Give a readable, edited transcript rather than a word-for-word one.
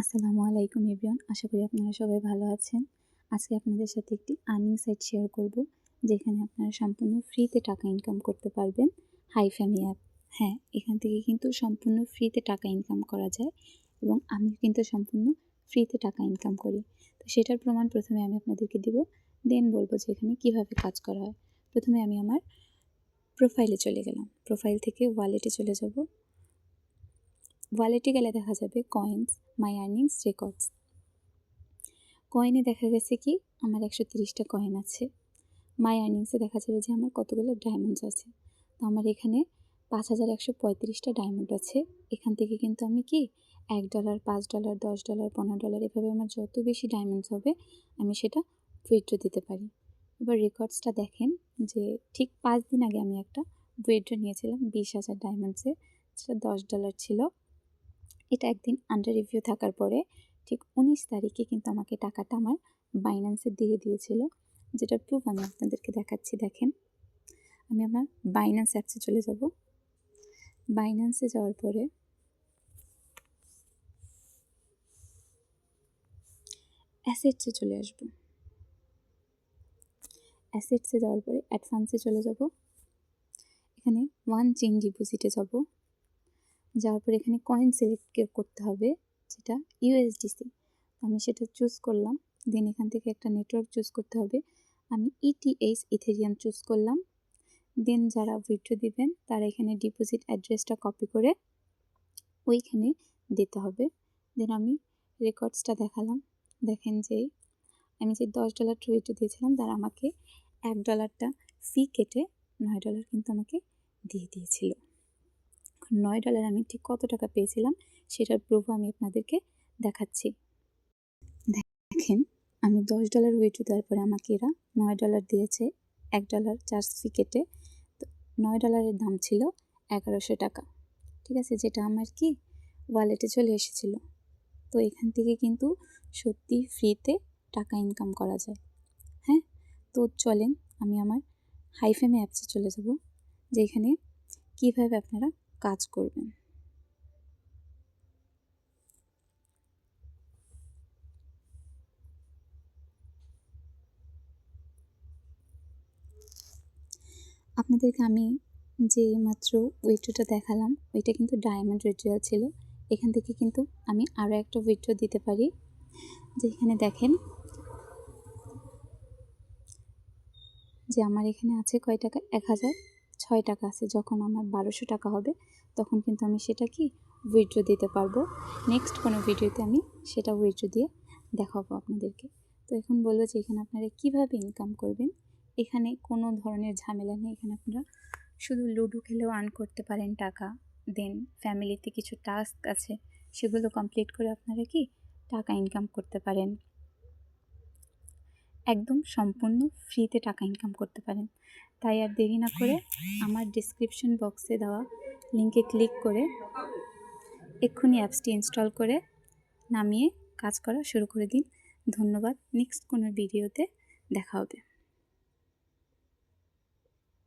আসসালামু আলাইকুম এভরিওয়ান, আশা করি আপনারা সবাই ভালো আছেন। আজকে আপনাদের সাথে একটি আর্নিং সাইট শেয়ার করব, যেখানে আপনারা সম্পূর্ণ ফ্রিতে টাকা ইনকাম করতে পারবেন। হাইফ্যামি অ্যাপ। হ্যাঁ, এখান থেকে কিন্তু সম্পূর্ণ ফ্রিতে টাকা ইনকাম করা যায় এবং আমি কিন্তু সম্পূর্ণ ফ্রিতে টাকা ইনকাম করি। তো সেটার প্রমাণ প্রথমে আমি আপনাদেরকে দিব, দেন বলবো যে এখানে কীভাবে কাজ করা হয়। প্রথমে আমি আমার প্রোফাইলে চলে গেলাম। প্রোফাইল থেকে ওয়ালেটে চলে যাব। ওয়ালেটে গেলে দেখা যাবে কয়েন্স, মাই আর্নিংস, রেকর্ডস। কয়েনে দেখা গেছে কি আমার 130টা কয়েন আছে। মাই আর্নিংসে দেখা যাবে যে আমার কতগুলো ডায়মন্ডস আছে। তো আমার এখানে 5135টা ডায়মন্ড আছে। এখান থেকে কিন্তু আমি কি $1, $5, $10, $15 এভাবে আমার যত বেশি ডায়মন্ডস হবে আমি সেটা উইথড্র দিতে পারি। এবার রেকর্ডসটা দেখেন যে ঠিক 5 দিন আগে আমি একটা উইথড্র নিয়েছিলাম 20,000 ডায়মন্ডসে, যেটা $10 ছিল। এটা একদিন আন্ডার রিভিউ থাকার পরে ঠিক 19 তারিখে কিন্তু আমাকে টাকাটা আমার বাইন্যান্সে দিয়ে দিয়েছিল, যেটার প্রুফ আমি আপনাদেরকে দেখাচ্ছি। দেখেন, আমি আমার বাইন্যান্স অ্যাপসে চলে যাব। বাইন্যান্সে যাওয়ার পরে অ্যাসেটসে চলে আসব। অ্যাসেটসে যাওয়ার পরে অ্যাডভান্সে চলে যাব। এখানে ওয়ান চেইন ডিপোজিটে যাব। যাওয়ার পরে এখানে কয়েন সিলেক্ট করতে হবে, যেটা ইউএসডিসি। আমি সেটা চুজ করলাম। দেন এখান থেকে একটা নেটওয়ার্ক চুজ করতে হবে। আমি ইটিএইচ ইথেরিয়াম চুজ করলাম। দেন যারা উইথড্র দিবেন তারা এখানে ডিপোজিট অ্যাড্রেসটা কপি করে ওইখানে দিতে হবে। দেন আমি রেকর্ডসটা দেখালাম। দেখেন যে আমি যে $10 উইথড্র দিয়েছিলাম তারা আমাকে $1টা ফি কেটে $9 কিন্তু আমাকে দিয়ে দিয়েছিল। $9 আমি ঠিক কত টাকা পেয়েছিলাম সেটার প্রুফ আমি আপনাদেরকে দেখাচ্ছি। দেখেন, আমি $10 উইথড্র দেওয়ার পরে আমাকে এরা $9 দিয়েছে, $1 চার্জ ফি কেটে। তো $9 দাম ছিল 1100 টাকা। ঠিক আছে, যেটা আমার কি ওয়ালেটে চলে এসেছিল। তো এখান থেকে কিন্তু সত্যি ফ্রিতে টাকা ইনকাম করা যায়। হ্যাঁ, তো চলেন আমি আমার হাইফ্যামি অ্যাপসে চলে যাব, যেখানে কীভাবে আপনারা কাজ করবেন। আপনাদেরকে আমি যে মাত্র উইথড্রটা দেখালাম ওইটা কিন্তু ডায়মন্ড উইথড্রয়াল ছিল। এখান থেকে কিন্তু আমি আরও একটা উইথড্র দিতে পারি, যেখানে দেখেন যে আমার এখানে আছে কয় টাকা, 1006 টাকা আছে। যখন আমার 1200 টাকা হবে তখন কিন্তু আমি সেটা কি উইথড্র দিতে পারবো। নেক্সট কোনো ভিডিওতে আমি সেটা উইথড্র দিয়ে দেখাবো আপনাদেরকে। তো এখন বলবো যে এখানে আপনারা কিভাবে ইনকাম করবেন। এখানে কোনো ধরনের ঝামেলা নেই। এখানে আপনারা শুধু লুডো খেলেও আর্ন করতে পারেন টাকা। দেন ফ্যামিলিতে কিছু টাস্ক আছে, সেগুলো কমপ্লিট করে আপনারা কি টাকা ইনকাম করতে পারেন। একদম সম্পূর্ণ ফ্রিতে টাকা ইনকাম করতে পারেন। তাই আর দেরি না করে আমার ডিসক্রিপশন বক্সে দেওয়া লিঙ্কে ক্লিক করে এক্ষুনি অ্যাপসটি ইনস্টল করে নামিয়ে কাজ করা শুরু করে দিন। ধন্যবাদ। নেক্সট কোনো ভিডিওতে দেখা হবে।